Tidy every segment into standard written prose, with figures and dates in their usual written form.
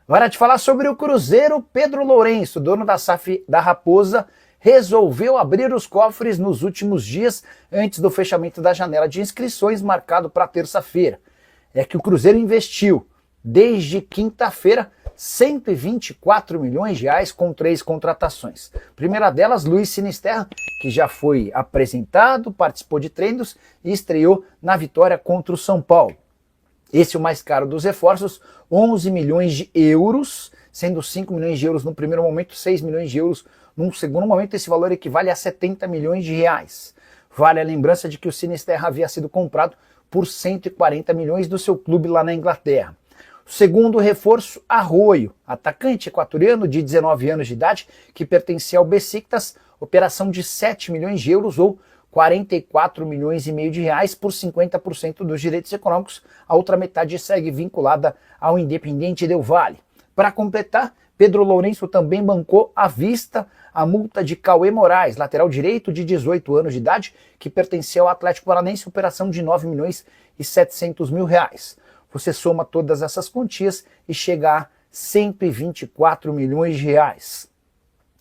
Hora de falar sobre o Cruzeiro. Pedro Lourenço, dono da SAF da Raposa, resolveu abrir os cofres nos últimos dias antes do fechamento da janela de inscrições marcado para terça-feira. É que o Cruzeiro investiu, desde quinta-feira, 124 milhões de reais com 3 contratações. Primeira delas, Luiz Sinisterra, que já foi apresentado, participou de treinos e estreou na vitória contra o São Paulo. Esse é o mais caro dos reforços, 11 milhões de euros, sendo 5 milhões de euros no primeiro momento, 6 milhões de euros num segundo momento. Esse valor equivale a 70 milhões de reais. Vale a lembrança de que o Sinisterra havia sido comprado por 140 milhões do seu clube lá na Inglaterra. O segundo reforço, Arroio, atacante equatoriano de 19 anos de idade, que pertencia ao Besiktas, operação de 7 milhões de euros ou 44 milhões e meio de reais por 50% dos direitos econômicos. A outra metade segue vinculada ao Independiente Del Valle. Para completar, Pedro Lourenço também bancou à vista a multa de Cauê Moraes, lateral direito de 18 anos de idade, que pertencia ao Atlético Paranaense, operação de 9 milhões e 700 mil reais. Você soma todas essas quantias e chega a 124 milhões de reais.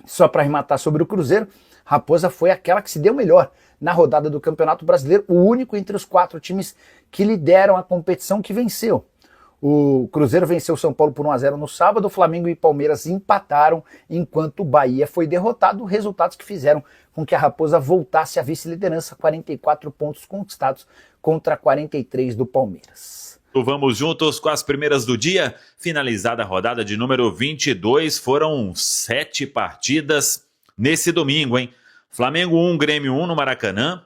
Só para arrematar sobre o Cruzeiro, Raposa foi aquela que se deu melhor na rodada do Campeonato Brasileiro, o único entre os 4 times que lideram a competição que venceu. O Cruzeiro venceu o São Paulo por 1-0 no sábado, o Flamengo e Palmeiras empataram, enquanto o Bahia foi derrotado, resultados que fizeram com que a Raposa voltasse à vice-liderança, 44 pontos conquistados contra 43 do Palmeiras. Vamos juntos com as primeiras do dia. Finalizada a rodada de número 22, foram 7 partidas nesse domingo, hein? Flamengo 1, Grêmio 1 no Maracanã,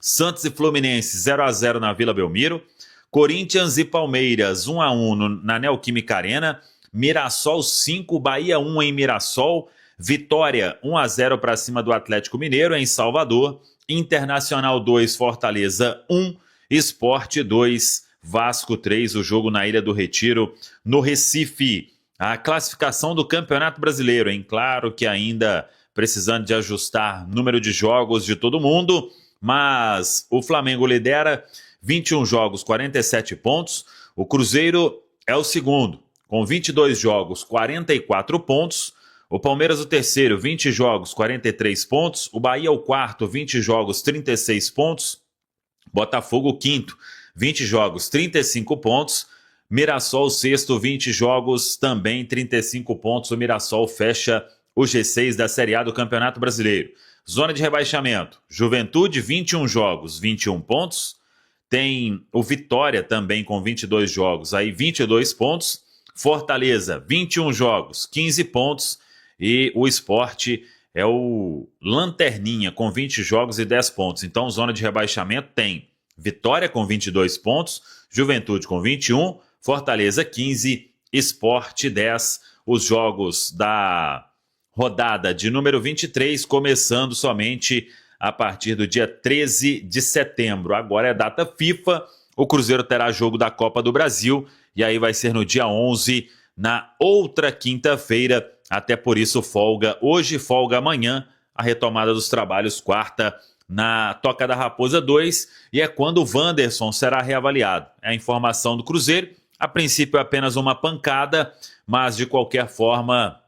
Santos e Fluminense 0-0 na Vila Belmiro, Corinthians e Palmeiras 1-1 na Neoquímica Arena, Mirassol 5, Bahia 1 em Mirassol, Vitória 1-0 para cima do Atlético Mineiro em Salvador, Internacional 2, Fortaleza 1, Sport 2, Vasco 3, o jogo na Ilha do Retiro, no Recife. A classificação do Campeonato Brasileiro, hein? Claro que ainda precisando de ajustar número de jogos de todo mundo, mas o Flamengo lidera 21 jogos, 47 pontos. O Cruzeiro é o segundo, com 22 jogos, 44 pontos. O Palmeiras o terceiro, 20 jogos, 43 pontos. O Bahia o quarto, 20 jogos, 36 pontos. Botafogo o quinto, 20 jogos, 35 pontos. Mirassol o sexto, 20 jogos, também 35 pontos. O Mirassol fecha o G6 da Série A do Campeonato Brasileiro. Zona de rebaixamento, Juventude, 21 jogos, 21 pontos. Tem o Vitória também com 22 jogos, aí 22 pontos. Fortaleza, 21 jogos, 15 pontos. E o Sport é o lanterninha com 20 jogos e 10 pontos. Então, zona de rebaixamento tem Vitória com 22 pontos, Juventude com 21, Fortaleza 15, Sport 10. Os jogos da rodada de número 23, começando somente a partir do dia 13 de setembro. Agora é data FIFA, o Cruzeiro terá jogo da Copa do Brasil, e aí vai ser no dia 11, na outra quinta-feira, até por isso folga hoje, folga amanhã, a retomada dos trabalhos quarta, na Toca da Raposa 2, e é quando o Wanderson será reavaliado. É a informação do Cruzeiro, a princípio é apenas uma pancada, mas de qualquer forma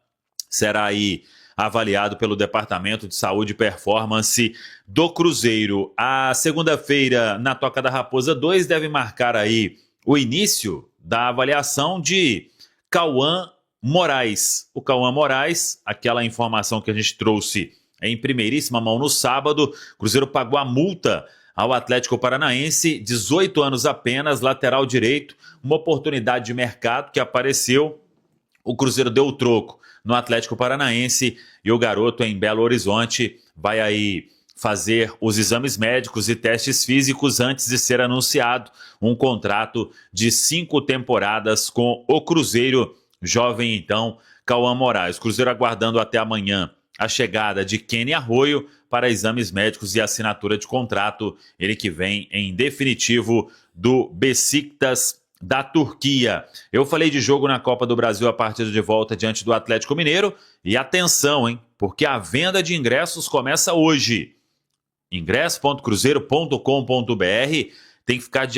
será aí avaliado pelo Departamento de Saúde e Performance do Cruzeiro. A segunda-feira, na Toca da Raposa 2, deve marcar aí o início da avaliação de Cauã Moraes. O Cauã Moraes, aquela informação que a gente trouxe em primeiríssima mão no sábado, o Cruzeiro pagou a multa ao Atlético Paranaense, 18 anos apenas, lateral direito, uma oportunidade de mercado que apareceu, o Cruzeiro deu o troco no Atlético Paranaense e o garoto em Belo Horizonte vai aí fazer os exames médicos e testes físicos antes de ser anunciado um contrato de 5 temporadas com o Cruzeiro. Jovem então, Cauã Moraes. Cruzeiro aguardando até amanhã a chegada de Kenny Arroio para exames médicos e assinatura de contrato, ele que vem em definitivo do Besiktas da Turquia. Eu falei de jogo na Copa do Brasil a partida de volta diante do Atlético Mineiro, e atenção, hein, porque a venda de ingressos começa hoje. Ingresso.cruzeiro.com.br, tem que ficar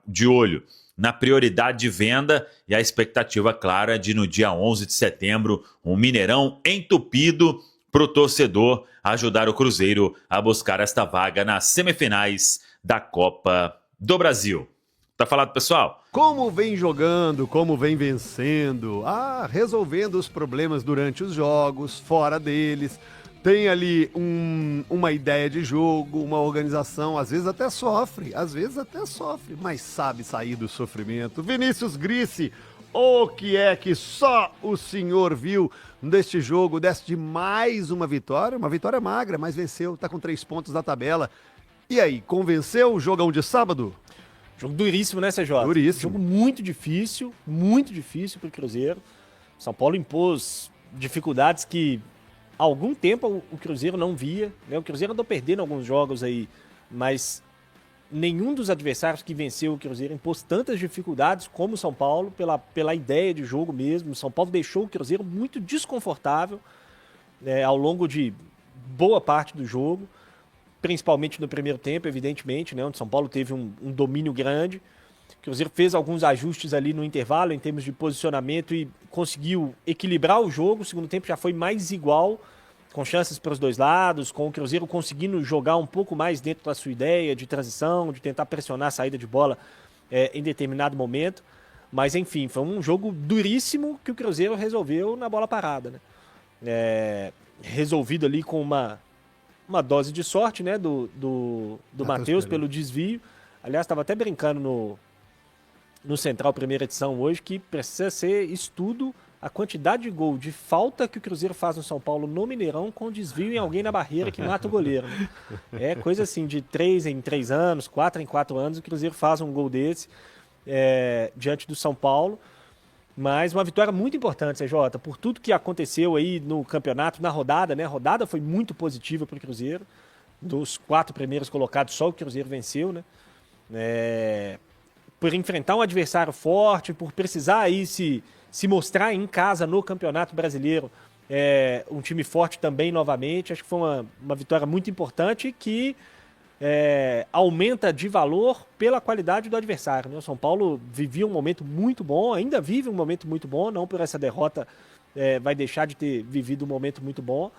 de olho na prioridade de venda e a expectativa clara de no dia 11 de setembro um Mineirão entupido para o torcedor ajudar o Cruzeiro a buscar esta vaga nas semifinais da Copa do Brasil. Tá falado, pessoal? Como vem jogando, como vem vencendo, resolvendo os problemas durante os jogos, fora deles. Tem ali uma ideia de jogo, uma organização, às vezes até sofre, mas sabe sair do sofrimento. Vinícius Grisse, o que é que só o senhor viu deste jogo, de mais uma vitória magra, mas venceu, tá com 3 pontos na tabela. E aí, convenceu o jogão de sábado? Jogo duríssimo, né, CJ? Duríssimo. Jogo muito difícil para o Cruzeiro. São Paulo impôs dificuldades que há algum tempo o Cruzeiro não via, né? O Cruzeiro andou perdendo alguns jogos aí, mas nenhum dos adversários que venceu o Cruzeiro impôs tantas dificuldades como o São Paulo, pela ideia de jogo mesmo. O São Paulo deixou o Cruzeiro muito desconfortável ao longo de boa parte do jogo, principalmente no primeiro tempo, evidentemente, né, onde o São Paulo teve um domínio grande. O Cruzeiro fez alguns ajustes ali no intervalo em termos de posicionamento e conseguiu equilibrar o jogo. O segundo tempo já foi mais igual, com chances para os dois lados, com o Cruzeiro conseguindo jogar um pouco mais dentro da sua ideia de transição, de tentar pressionar a saída de bola em determinado momento. Mas, enfim, foi um jogo duríssimo que o Cruzeiro resolveu na bola parada, né? Resolvido ali com uma dose de sorte, né, do Matheus pelo desvio. Aliás, estava até brincando no Central Primeira Edição hoje que precisa ser estudo a quantidade de gol de falta que o Cruzeiro faz no São Paulo no Mineirão com desvio em alguém na barreira que mata o goleiro, né? É coisa assim, de 3 em 3 anos, 4 em 4 anos, o Cruzeiro faz um gol desse diante do São Paulo. Mas uma vitória muito importante, CJ, por tudo que aconteceu aí no campeonato, na rodada, né? A rodada foi muito positiva para o Cruzeiro. Dos 4 primeiros colocados, só o Cruzeiro venceu, né? Por enfrentar um adversário forte, por precisar aí se mostrar em casa no Campeonato Brasileiro, um time forte também novamente. Acho que foi uma vitória muito importante que aumenta de valor pela qualidade do adversário, né? O São Paulo vivia um momento muito bom, ainda vive um momento muito bom, não por essa derrota vai deixar de ter vivido um momento muito bom,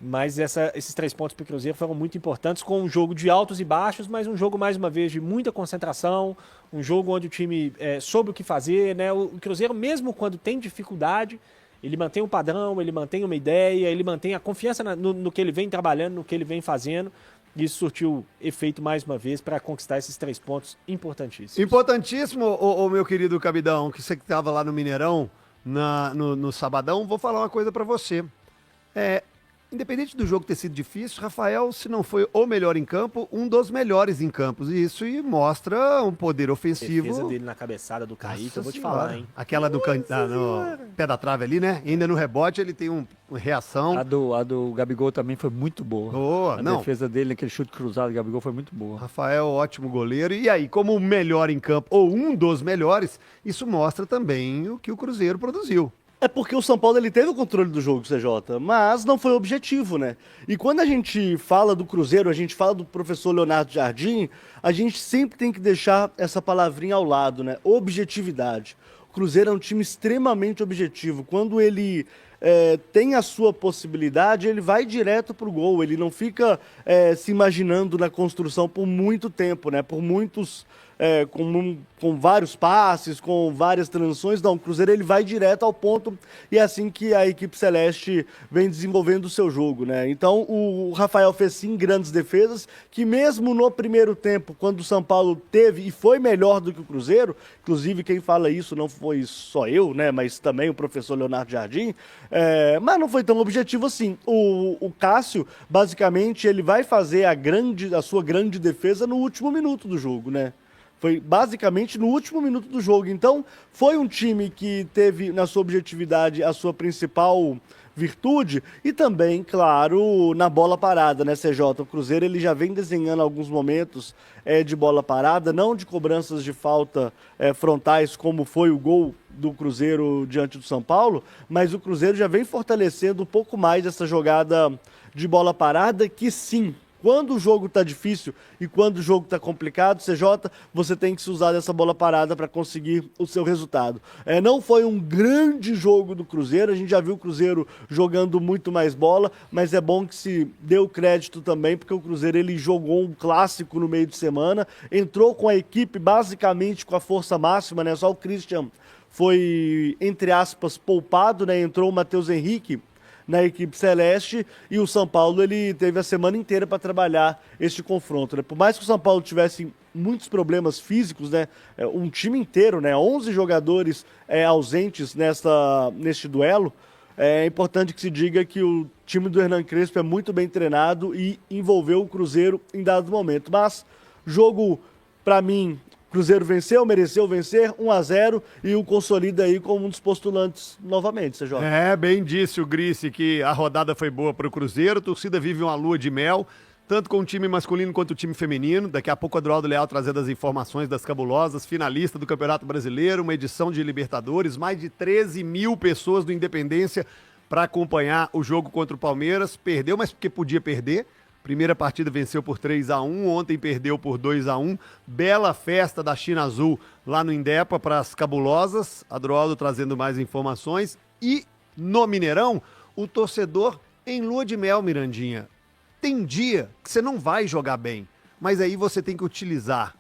mas esses 3 pontos para o Cruzeiro foram muito importantes, com um jogo de altos e baixos, mas um jogo, mais uma vez, de muita concentração, um jogo onde o time soube o que fazer, né? O Cruzeiro, mesmo quando tem dificuldade, ele mantém um padrão, ele mantém uma ideia, ele mantém a confiança no que ele vem trabalhando, no que ele vem fazendo. Isso surtiu efeito mais uma vez para conquistar esses 3 pontos importantíssimos. Importantíssimo, ô meu querido Cabidão, que você que estava lá no Mineirão, no sabadão, vou falar uma coisa para você. Independente do jogo ter sido difícil, Rafael, se não foi o melhor em campo, um dos melhores em campos. E isso mostra um poder ofensivo. A defesa dele na cabeçada do Kaique, eu vou te falar, hein? Aquela no pé da trave ali, né? Ainda no rebote ele tem uma reação. A do Gabigol também foi muito boa. A defesa dele, naquele chute cruzado do Gabigol, foi muito boa. Rafael, ótimo goleiro. E aí, como o melhor em campo, ou um dos melhores, isso mostra também o que o Cruzeiro produziu. É porque o São Paulo ele teve o controle do jogo, CJ, mas não foi objetivo, né? E quando a gente fala do Cruzeiro, a gente fala do professor Leonardo Jardim, a gente sempre tem que deixar essa palavrinha ao lado, né? Objetividade. O Cruzeiro é um time extremamente objetivo. Quando ele tem a sua possibilidade, ele vai direto pro gol. Ele não fica se imaginando na construção por muito tempo, né? Por muitos... com vários passes, com várias transições. Não, o Cruzeiro ele vai direto ao ponto e é assim que a equipe celeste vem desenvolvendo o seu jogo, né? Então o Rafael fez sim grandes defesas, que mesmo no primeiro tempo, quando o São Paulo teve e foi melhor do que o Cruzeiro, inclusive quem fala isso não foi só eu, né? Mas também o professor Leonardo Jardim, mas não foi tão objetivo assim. O Cássio, basicamente, ele vai fazer a sua grande defesa no último minuto do jogo, né? Foi basicamente no último minuto do jogo. Então, foi um time que teve na sua objetividade a sua principal virtude e também, claro, na bola parada, né, CJ? O Cruzeiro ele já vem desenhando alguns momentos de bola parada, não de cobranças de falta frontais, como foi o gol do Cruzeiro diante do São Paulo, mas o Cruzeiro já vem fortalecendo um pouco mais essa jogada de bola parada, que sim, quando o jogo tá difícil e quando o jogo tá complicado, CJ, você tem que se usar dessa bola parada para conseguir o seu resultado. Não foi um grande jogo do Cruzeiro, a gente já viu o Cruzeiro jogando muito mais bola, mas é bom que se dê o crédito também, porque o Cruzeiro ele jogou um clássico no meio de semana, entrou com a equipe basicamente com a força máxima, né? Só o Christian foi, entre aspas, poupado, né? Entrou o Matheus Henrique na equipe celeste e o São Paulo ele teve a semana inteira para trabalhar este confronto, né? Por mais que o São Paulo tivesse muitos problemas físicos, né? Um time inteiro, né? 11 jogadores ausentes neste duelo. É importante que se diga que o time do Hernan Crespo é muito bem treinado e envolveu o Cruzeiro em dado momento. Mas jogo, para mim, Cruzeiro venceu, mereceu vencer, 1-0 e o consolida aí como um dos postulantes novamente, CJ. Bem disse o Grice que a rodada foi boa para o Cruzeiro, a torcida vive uma lua de mel, tanto com o time masculino quanto o time feminino. Daqui a pouco o Adroaldo Leal trazendo as informações das cabulosas, finalista do Campeonato Brasileiro, uma edição de Libertadores, mais de 13 mil pessoas do Independência para acompanhar o jogo contra o Palmeiras. Perdeu, mas porque podia perder. Primeira partida venceu por 3-1, ontem perdeu por 2-1. Bela festa da China Azul lá no Indepa para as cabulosas. Adroaldo trazendo mais informações. E no Mineirão, o torcedor em lua de mel, Mirandinha. Tem dia que você não vai jogar bem, mas aí você tem que utilizar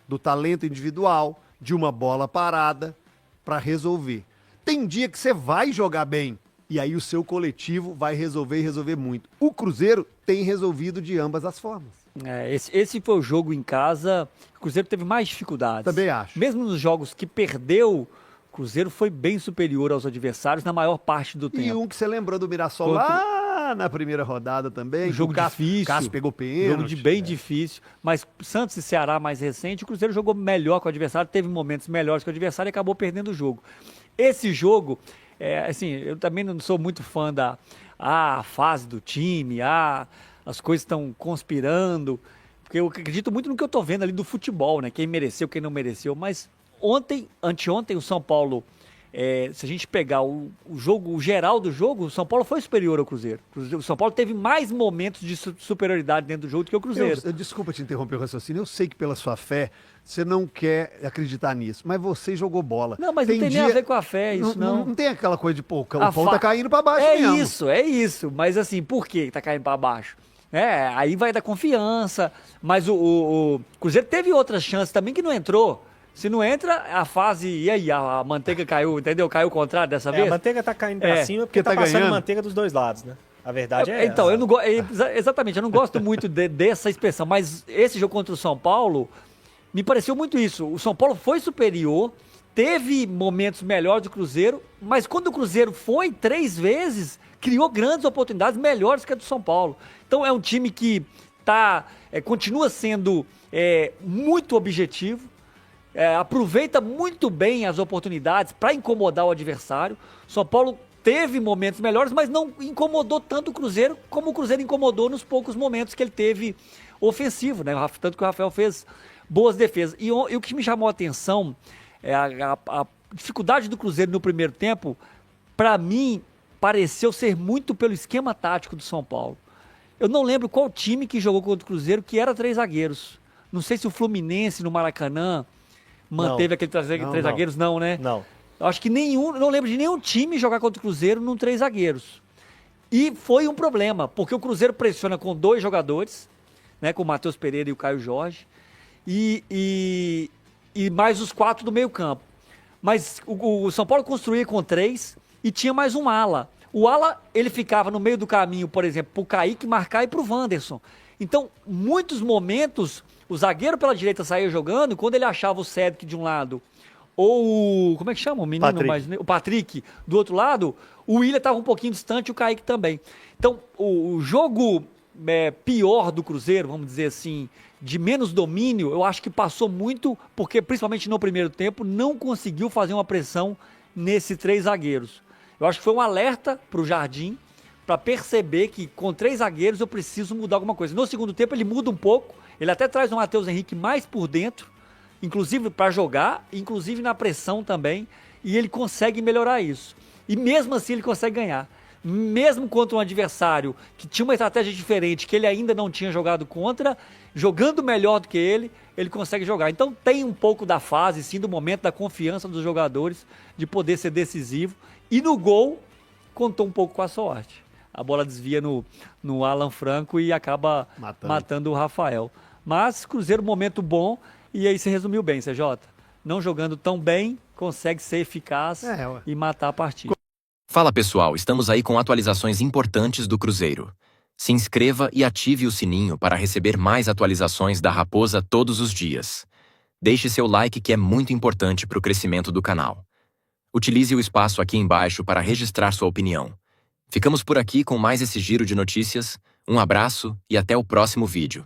do talento individual, de uma bola parada para resolver. Tem dia que você vai jogar bem, e aí o seu coletivo vai resolver e resolver muito. O Cruzeiro tem resolvido de ambas as formas. Esse foi o jogo em casa. O Cruzeiro teve mais dificuldades. Também acho. Mesmo nos jogos que perdeu, o Cruzeiro foi bem superior aos adversários na maior parte do tempo. E um que você lembrou do Mirassol lá na primeira rodada também. Um jogo difícil. O Cássio pegou pênalti. Jogo bem difícil. Mas Santos e Ceará mais recente, o Cruzeiro jogou melhor com o adversário, teve momentos melhores que o adversário e acabou perdendo o jogo. Esse jogo... eu também não sou muito fã da fase do time, as coisas estão conspirando, porque eu acredito muito no que eu estou vendo ali do futebol, né? Quem mereceu, quem não mereceu, mas anteontem o São Paulo, se a gente pegar o geral do jogo, o São Paulo foi superior ao Cruzeiro. O São Paulo teve mais momentos de superioridade dentro do jogo do que o Cruzeiro. Desculpa te interromper o raciocínio, eu sei que pela sua fé você não quer acreditar nisso, mas você jogou bola. Não, mas não tem nem a ver com a fé, isso não. Não tem aquela coisa de, o pão tá caindo pra baixo mesmo. É isso, mas assim, por que tá caindo pra baixo? Aí vai dar confiança, mas o Cruzeiro teve outras chances também que não entrou. Se não entra, a fase, e aí, a manteiga caiu, entendeu? Caiu o contrário dessa vez? A manteiga tá caindo pra cima porque tá passando ganhando manteiga dos dois lados, né? A verdade então, essa. eu não exatamente, eu não gosto muito dessa expressão, mas esse jogo contra o São Paulo, me pareceu muito isso. O São Paulo foi superior, teve momentos melhores do Cruzeiro, mas quando o Cruzeiro foi 3 vezes, criou grandes oportunidades melhores que a do São Paulo. Então é um time que continua sendo muito objetivo, aproveita muito bem as oportunidades para incomodar o adversário. São Paulo teve momentos melhores, mas não incomodou tanto o Cruzeiro como o Cruzeiro incomodou nos poucos momentos que ele teve ofensivo, né? Tanto que o Rafael fez boas defesas. E o que me chamou a atenção é a dificuldade do Cruzeiro no primeiro tempo. Para mim, pareceu ser muito pelo esquema tático do São Paulo. Eu não lembro qual time que jogou contra o Cruzeiro que era 3 zagueiros. Não sei se o Fluminense no Maracanã manteve aquele 3 zagueiros, não, né? Não. Eu acho que não lembro de nenhum time jogar contra o Cruzeiro num 3 zagueiros. E foi um problema, porque o Cruzeiro pressiona com 2 jogadores, né, com o Matheus Pereira e o Caio Jorge, e mais os 4 do meio campo. Mas o São Paulo construía com 3 e tinha mais um ala. O ala, ele ficava no meio do caminho, por exemplo, para o Kaique marcar e para o Wanderson. Então, muitos momentos, o zagueiro pela direita saía jogando, e quando ele achava o Cedric de um lado, ou como é que chama o menino? O Patrick do outro lado, o Willian estava um pouquinho distante e o Kaique também. Então, o jogo pior do Cruzeiro, vamos dizer assim, de menos domínio, eu acho que passou muito, porque principalmente no primeiro tempo, não conseguiu fazer uma pressão nesses 3 zagueiros. Eu acho que foi um alerta para o Jardim, para perceber que com 3 zagueiros eu preciso mudar alguma coisa. No segundo tempo ele muda um pouco, ele até traz o Matheus Henrique mais por dentro, inclusive para jogar, inclusive na pressão também, e ele consegue melhorar isso. E mesmo assim ele consegue ganhar. mesmo contra um adversário que tinha uma estratégia diferente, que ele ainda não tinha jogado contra, jogando melhor do que ele consegue jogar. Então tem um pouco da fase, sim, do momento da confiança dos jogadores de poder ser decisivo. E no gol, contou um pouco com a sorte. A bola desvia no Alan Franco e acaba matando o Rafael. Mas Cruzeiro, momento bom, e aí você resumiu bem, CJ. Não jogando tão bem, consegue ser eficaz e matar a partida. Fala pessoal, estamos aí com atualizações importantes do Cruzeiro. Se inscreva e ative o sininho para receber mais atualizações da Raposa todos os dias. Deixe seu like que é muito importante para o crescimento do canal. Utilize o espaço aqui embaixo para registrar sua opinião. Ficamos por aqui com mais esse giro de notícias. Um abraço e até o próximo vídeo.